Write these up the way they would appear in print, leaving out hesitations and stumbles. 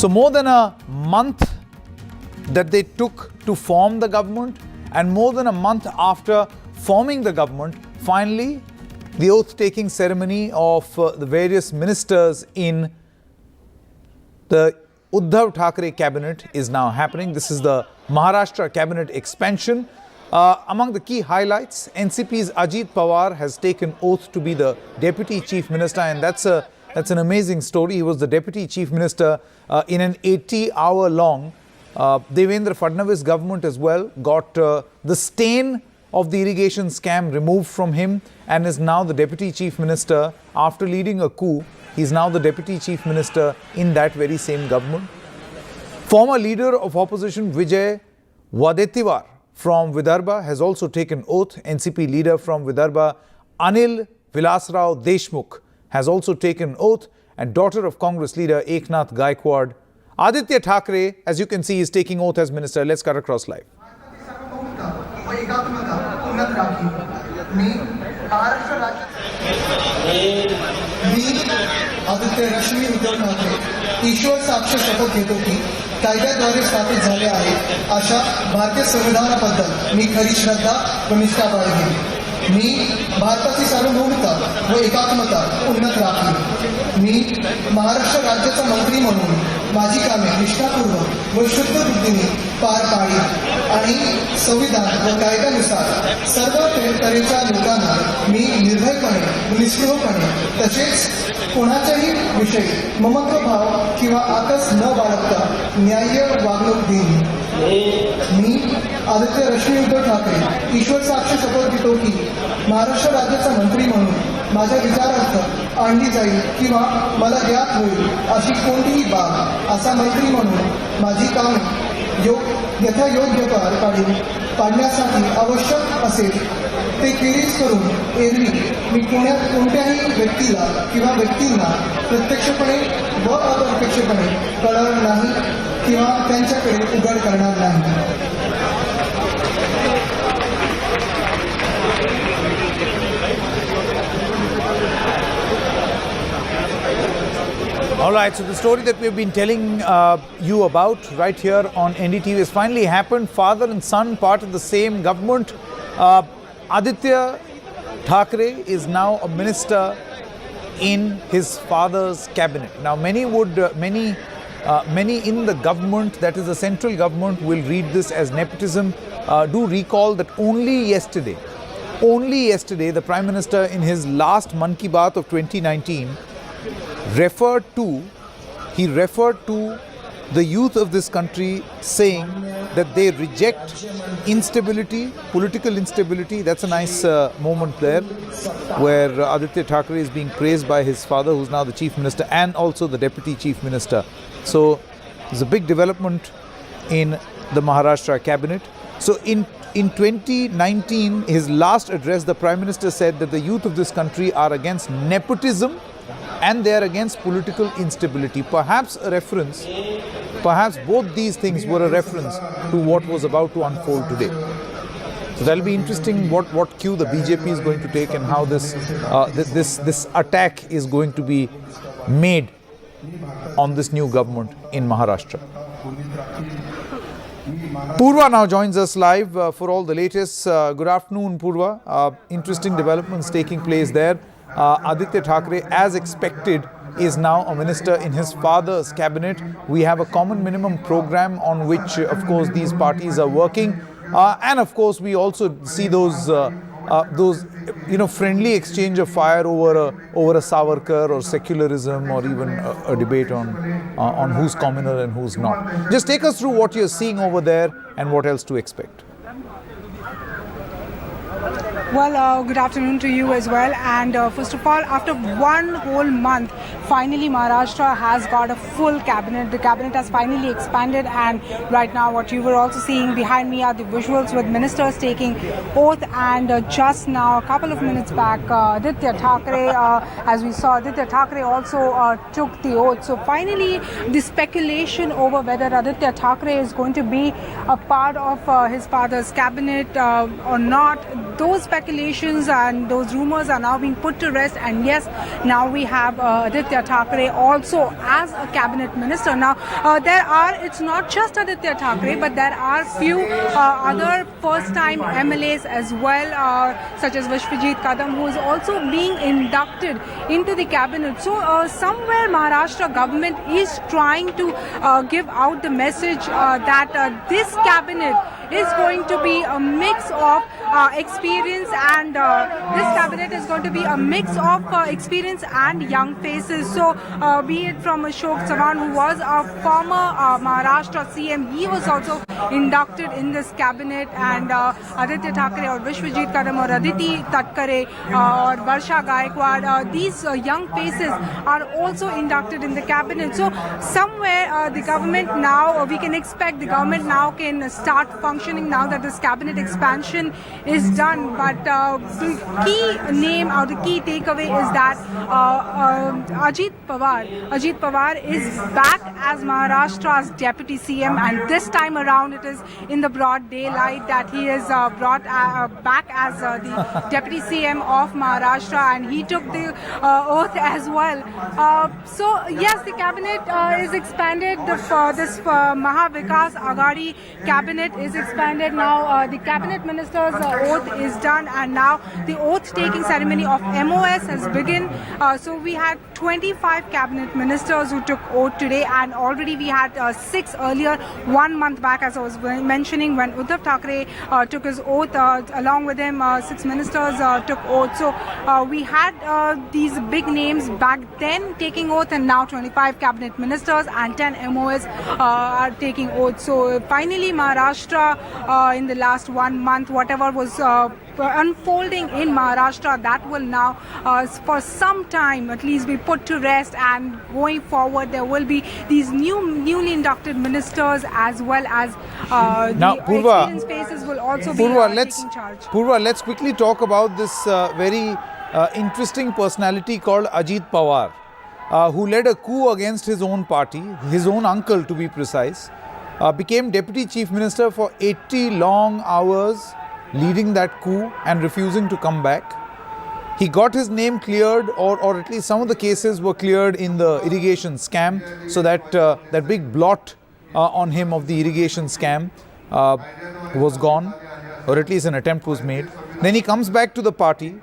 So more than a month that they took to form the government, and more than a month after forming the government, finally the oath-taking ceremony of the various ministers in the Uddhav Thackeray cabinet is now happening. This is the Maharashtra cabinet expansion. Among the key highlights, NCP's Ajit Pawar has taken oath to be the Deputy Chief Minister, and that's an amazing story. He was the Deputy Chief Minister in an 80-hour-long Devendra Fadnavis government as well, got the stain of the irrigation scam removed from him and is now the Deputy Chief Minister. After leading a coup, he's now the Deputy Chief Minister in that very same government. Former leader of opposition Vijay Wadetiwar from Vidarbha has also taken oath. NCP leader from Vidarbha Anil Vilasrao Deshmukh has also taken oath, and daughter of Congress leader Eknath Gaikwad, Aaditya Thackeray, as you can see, is taking oath as minister. Let's cut across live. Aditya Rashmi Uddhav Thackeray ईश्वर साक्ष शपथ घेतो की कायद्याद्वारे स्थापित झाले आहे अशा भारतीय संविधानाबद्दल मी खरी श्रद्धा व निष्ठा बाळगेन. मी भारताची सार्वभौमता व एकात्मता उन्नत राखीन. मी महाराष्ट्र राज्याचा मंत्री म्हणून माझी कामे निष्ठापूर्वक व शुद्ध बुद्धीने पार पाडीन आणि संविधान व कायद्यानुसार सर्व तऱ्हेच्या लोकांना मी निर्भयपणे निष्ठुरपणे तसेच कोणाच्याही विषयी ममत्व भाव किंवा आकस न बाळगता न्याय्य वागणूक देईन. मी आदित्य रश्मी उद्धव ठाकरे ईश्वर साक्ष शपथ घेतो की महाराष्ट्र राज्याचा मंत्री म्हणून माझ्या विचारार्थ आणली जाईल किंवा मला ज्ञात होईल अशी कोणतीही बाब असा मंत्री म्हणून माझी कामे यथायोग्य पार पाडण्यासाठी आवश्यक असेल ते केलीच करून एरवी मी कोणत्याही व्यक्तीला किंवा व्यक्तींना प्रत्यक्षपणे व अप्रत्यक्षपणे कळवणार नाही किंवा त्यांच्याकडे उघड करणार नाही. All right, so the story that we've been telling you about right here on NDTV has finally happened. Father and son, part of the same government. Aaditya Thackeray is now a minister in his father's cabinet. Now, many in the government, that is the central government, will read this as nepotism. Do recall that only yesterday, the Prime Minister in his last Mann Ki Baat of 2019 referred to the youth of this country, saying that they reject instability, political instability. That's a nice moment there, where Aaditya Thackeray is being praised by his father, who's now the Chief Minister, and also the Deputy Chief Minister. So there's a big development in the Maharashtra cabinet. So in 2019, his last address, the Prime Minister said that the youth of this country are against nepotism and they are against political instability. Perhaps both these things were a reference to what was about to unfold today. So that'll be interesting what cue the BJP is going to take and how this attack is going to be made on this new government in Maharashtra. Purva now joins us live for all the latest. Good afternoon, Purva. Interesting developments taking place there. Aaditya Thackeray, as expected, is now a minister in his father's cabinet. We have a common minimum program on which, of course, these parties are working. And of course, we also see those friendly exchange of fire over a Savarkar or secularism, or even a debate on who's communal and who's not. Just take us through what you're seeing over there and what else to expect. Well, good afternoon to you as well. And first of all, after one whole month, finally Maharashtra has got a full cabinet. The cabinet has finally expanded, and right now what you were also seeing behind me are the visuals with ministers taking oath. And just now, a couple of minutes back, Aaditya Thackeray, as we saw, Aaditya Thackeray also took the oath. So finally, the speculation over whether Aaditya Thackeray is going to be a part of his father's cabinet or not, those speculations and those rumors are now being put to rest, and yes, now we have Aaditya Thackeray also as a cabinet minister. Now it's not just Aaditya Thackeray, but there are few other first-time MLAs as well, such as Vishwajit Kadam, who is also being inducted into the cabinet. So somewhere Maharashtra government is trying to give out the message that this cabinet is going to be a mix of experience and experience and young faces. So be it from Ashok Chavan, who was a former Maharashtra CM, he was also inducted in this cabinet, and Aaditya Thackeray or Vishwajit Kadam or Aaditya Thackeray or Varsha Gaikwad, these young faces are also inducted in the cabinet. So somewhere the government now, we can expect the government now can start functioning now that this cabinet expansion is done. But the key name or the key takeaway is that Ajit Pawar is back as Maharashtra's deputy CM, and this time around it is in the broad daylight that he is brought back as the deputy CM of Maharashtra, and he took the oath as well. So yes, the cabinet is expanded. This Mahavikas Aghadi cabinet is expanded now. The cabinet minister's oath is done, and now the oath-taking ceremony of MOS has begun. So we had 25 cabinet ministers who took oath today, and already we had 6 earlier, 1 month back, as I was mentioning, when Uddhav Thackeray took his oath. Along with him, 6 ministers took oath. So we had these big names back then taking oath, and now 25 cabinet ministers and 10 MOS are taking oath. So finally Maharashtra, in the last 1 month, whatever was unfolding in Maharashtra, that will now for some time at least be put to rest, and going forward there will be these newly inducted ministers as well as now, the Purva, experienced faces will also Purva, taking charge. Purva, let's quickly talk about this very interesting personality called Ajit Pawar, who led a coup against his own party, his own uncle to be precise, became deputy chief minister for 80 long hours, leading that coup and refusing to come back. He got his name cleared, or at least some of the cases were cleared in the irrigation scam, so that that big blot on him of the irrigation scam was gone, or at least an attempt was made. Then he comes back to the party.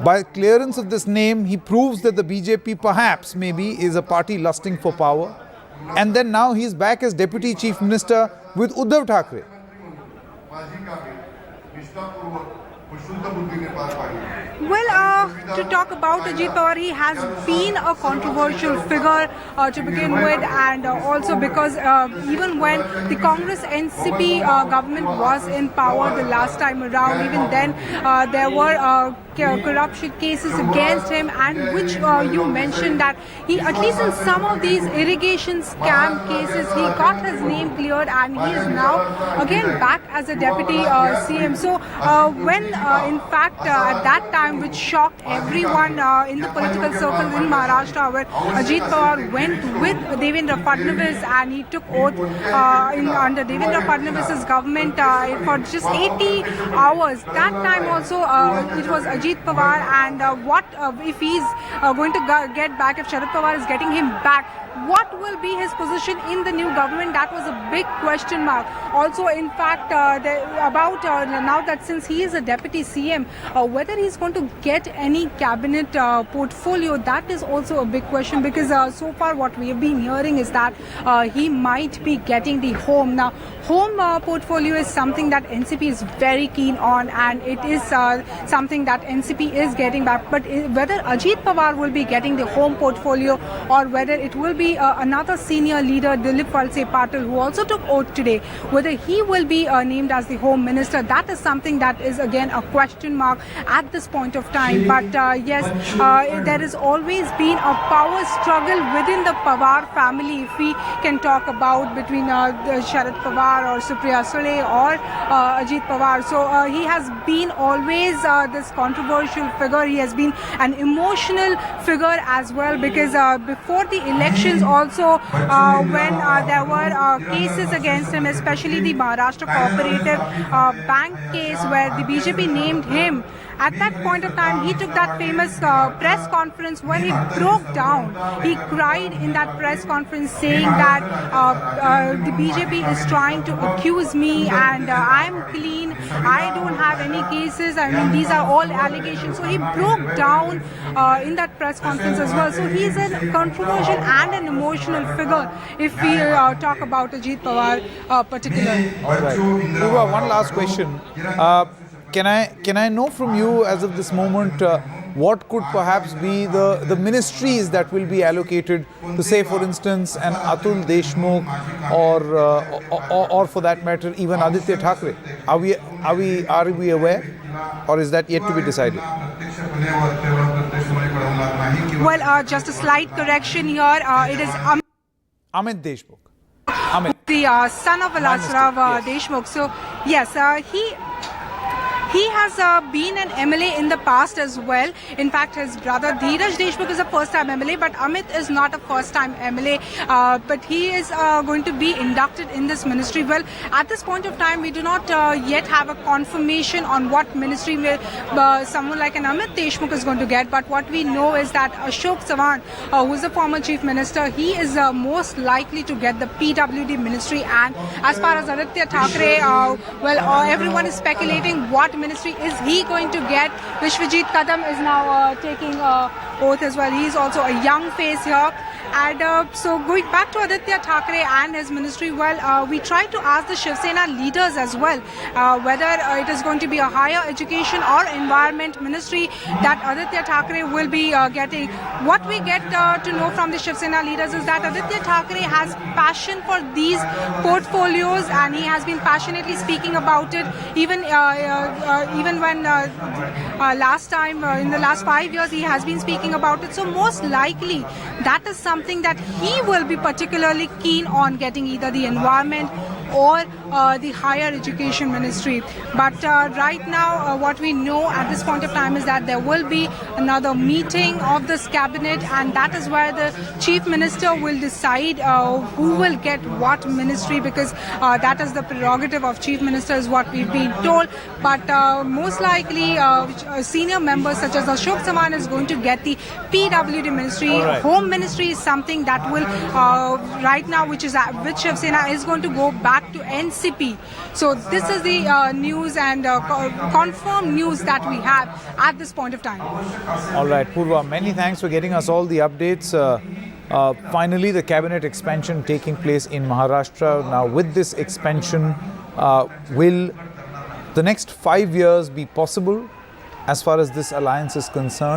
By clearance of this name, he proves that the BJP perhaps maybe is a party lusting for power. And then now he's back as deputy chief minister with Uddhav Thackeray. Well, to talk about Ajit Pawar, he has been a controversial figure to begin with, and also because even when the Congress-NCP government was in power the last time around, even then there were corruption cases against him, and which you mentioned that he, at least in some of these irrigation scam cases, he got his name cleared, and he is now again back as a deputy CM. So when in fact at that time, which shocked everyone in the political circle in Maharashtra, where Ajit Pawar went with Devendra Fadnavis and he took oath under Devendra Fadnavis's government for just 80 hours. That time also it was Ajit Pawar, and what if he's going to get back, if Sharad Pawar is getting him back, what will be his position in the new government? That was a big question mark. Also, in fact, now that since he is a deputy CM, whether he's going to get any cabinet portfolio, that is also a big question, because so far what we have been hearing is that he might be getting the home. Now, home portfolio is something that NCP is very keen on, and it is something that NCP is getting back. But whether Ajit Pawar will be getting the home portfolio, or whether it will be another senior leader, Dilip Valse Patil, who also took oath today, whether he will be named as the home minister, that is something that is again a question mark at this point of time. But yes, there has always been a power struggle within the Pawar family, if we can talk about between Sharad Pawar or Supriya Sule or Ajit Pawar. So he has been always this controversial controversial figure. He has been an emotional figure as well, because before the elections also, when there were cases against him, especially the Maharashtra cooperative bank case where the BJP named him, at that point of time he took that famous press conference where he broke down. He cried in that press conference saying that the BJP is trying to accuse me and I'm clean, I don't have any cases, I mean these are all allegations. So he broke down in that press conference as well. So he is a controversial and an emotional figure if we talk about Ajit Pawar particularly. Right. Purva, one last question. Can I know from you as of this moment what could perhaps be the ministries that will be allocated to, say, for instance, an Atul Deshmukh or for that matter even Aaditya Thackeray? Are we aware, or is that yet to be decided? Well, just a slight correction here. It is Amit Deshmukh. Amit. The son of Alasrav Deshmukh. So yes, he has been an MLA in the past as well. In fact, his brother Dheeraj Deshmukh is a first-time MLA, but Amit is not a first-time MLA. But he is going to be inducted in this ministry. Well, at this point of time, we do not yet have a confirmation on what ministry someone like an Amit Deshmukh is going to get. But what we know is that Ashok Chavan, who is a former chief minister, he is most likely to get the PWD ministry. And as far as Aaditya Thackeray, everyone is speculating what ministry is he going to get. Vishwajit Kadam is now taking oath as well. He is also a young face here. And so going back to Aaditya Thackeray and his ministry, we tried to ask the Shiv Sena leaders as well whether it is going to be a higher education or environment ministry that Aaditya Thackeray will be getting. What we get to know from the Shiv Sena leaders is that Aaditya Thackeray has passion for these portfolios and he has been passionately speaking about it even when last time in the last 5 years he has been speaking about it. So most likely that is something that he will be particularly keen on getting, either the environment or the higher education ministry. But right now what we know at this point of time is that there will be another meeting of this cabinet, and that is where the chief minister will decide who will get what ministry, because that is the prerogative of chief minister is what we've been told. But most likely senior members such as Ashok Chavan is going to get the PWD ministry. Right. Home ministry is something that will right now which Shiv Sena is going to go back to NCP. So this is the news and confirmed news that we have at this point of time. All right, Purva, many thanks for getting us all the updates. Finally, the cabinet expansion taking place in Maharashtra. Now, with this expansion, will the next 5 years be possible as far as this alliance is concerned?